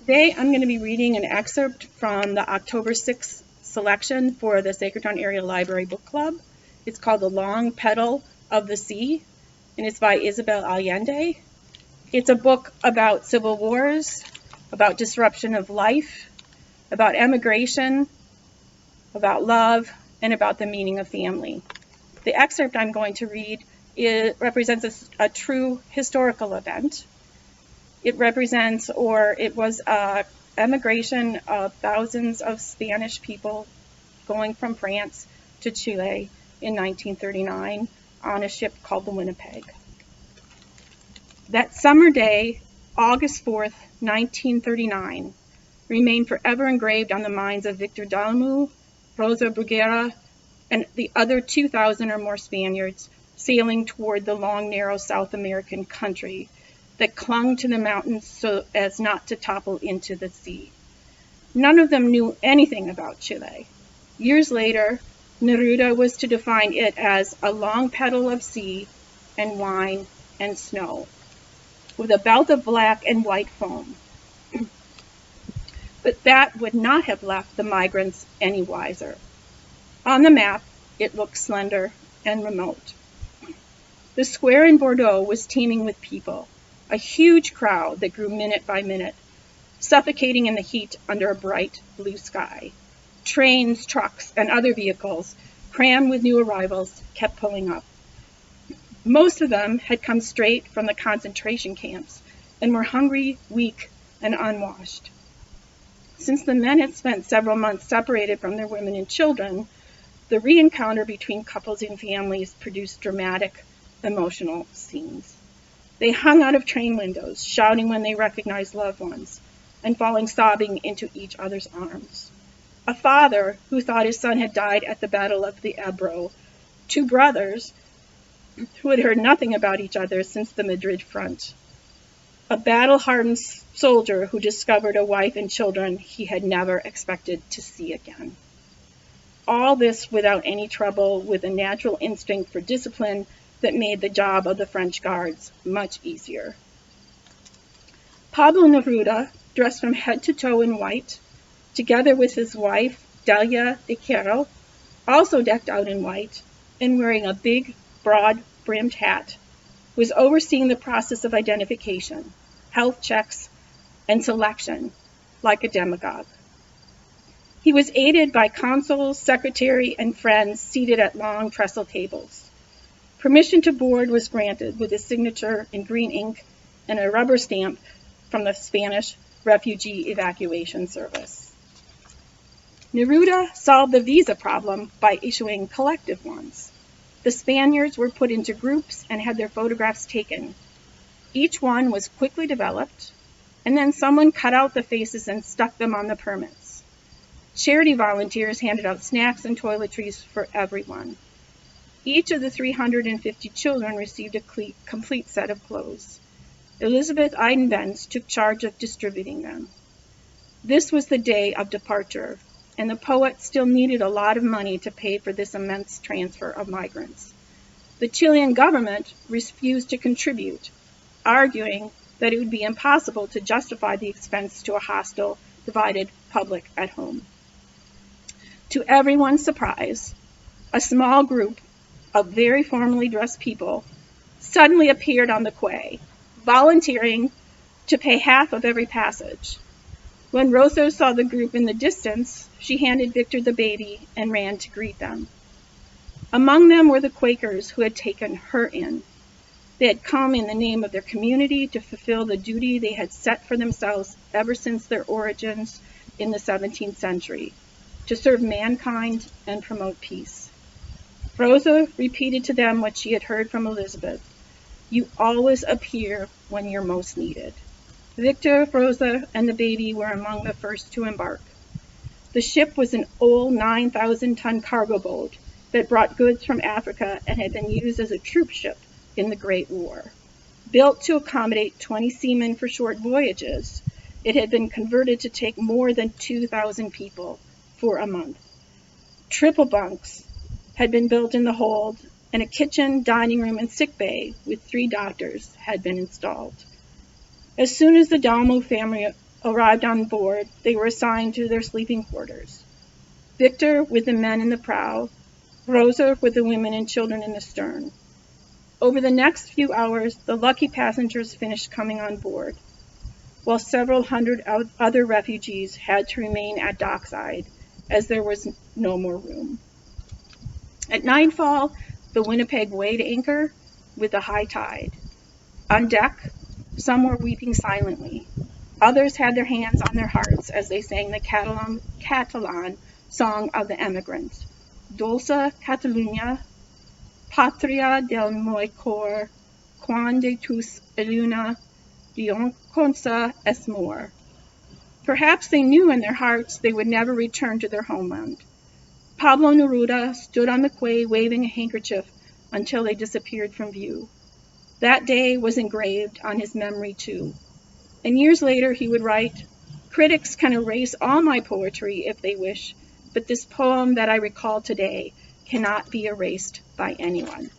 Today I'm going to be reading an excerpt from the October 6th selection for the Sacredtown Area Library Book Club. It's called The Long Petal of the Sea, and it's by Isabel Allende. It's a book about civil wars, about disruption of life, about emigration, about love, and about the meaning of family. The excerpt I'm going to read represents a true historical event. It was emigration of thousands of Spanish people going from France to Chile in 1939 on a ship called the Winnipeg. That summer day, August 4th, 1939, remained forever engraved on the minds of Victor Dalmau, Rosa Bruguera, and the other 2,000 or more Spaniards sailing toward the long, narrow South American country that clung to the mountains so as not to topple into the sea. None of them knew anything about Chile. Years later, Neruda was to define it as a long petal of sea and wine and snow, with a belt of black and white foam. But that would not have left the migrants any wiser. On the map, it looked slender and remote. The square in Bordeaux was teeming with people, a huge crowd that grew minute by minute, suffocating in the heat under a bright blue sky. Trains, trucks, and other vehicles, crammed with new arrivals, kept pulling up. Most of them had come straight from the concentration camps and were hungry, weak, and unwashed. Since the men had spent several months separated from their women and children, the re-encounter between couples and families produced dramatic, emotional scenes. They hung out of train windows, shouting when they recognized loved ones, and falling sobbing into each other's arms. A father who thought his son had died at the Battle of the Ebro, two brothers who had heard nothing about each other since the Madrid front, a battle-hardened soldier who discovered a wife and children he had never expected to see again. All this without any trouble, with a natural instinct for discipline that made the job of the French guards much easier. Pablo Neruda, dressed from head to toe in white, together with his wife, Delia de Quero, also decked out in white and wearing a big, broad-brimmed hat, was overseeing the process of identification, health checks, and selection, like a demagogue. He was aided by consuls, secretary, and friends seated at long trestle tables. Permission to board was granted with a signature in green ink and a rubber stamp from the Spanish Refugee Evacuation Service. Neruda solved the visa problem by issuing collective ones. The Spaniards were put into groups and had their photographs taken. Each one was quickly developed, and then someone cut out the faces and stuck them on the permits. Charity volunteers handed out snacks and toiletries for everyone. Each of the 350 children received a complete set of clothes. Elizabeth Eidenbenz took charge of distributing them. This was the day of departure, and the poet still needed a lot of money to pay for this immense transfer of migrants. The Chilean government refused to contribute, arguing that it would be impossible to justify the expense to a hostile, divided public at home. To everyone's surprise, a small group of very formally dressed people suddenly appeared on the quay, volunteering to pay half of every passage. When Rosa saw the group in the distance, she handed Victor the baby and ran to greet them. Among them were the Quakers who had taken her in. They had come in the name of their community to fulfill the duty they had set for themselves ever since their origins in the 17th century, to serve mankind and promote peace. Rosa repeated to them what she had heard from Elizabeth: "You always appear when you're most needed." Victor, Rosa, and the baby were among the first to embark. The ship was an old 9,000-ton cargo boat that brought goods from Africa and had been used as a troop ship in the Great War. Built to accommodate 20 seamen for short voyages, it had been converted to take more than 2,000 people for a month. Triple bunks had been built in the hold, and a kitchen, dining room, and sick bay with 3 doctors had been installed. As soon as the Dalmau family arrived on board, they were assigned to their sleeping quarters. Victor with the men in the prow, Rosa with the women and children in the stern. Over the next few hours, the lucky passengers finished coming on board, while several hundred other refugees had to remain at dockside, as there was no more room. At nightfall, the Winnipeg weighed anchor with the high tide. On deck, some were weeping silently. Others had their hands on their hearts as they sang the Catalan song of the emigrants, Dolça Catalunya, Patria del meu cor, quan de tus illuna, lionconsa es mor. Perhaps they knew in their hearts they would never return to their homeland. Pablo Neruda stood on the quay waving a handkerchief until they disappeared from view. That day was engraved on his memory too. And years later he would write, "Critics can erase all my poetry if they wish, but this poem that I recall today cannot be erased by anyone."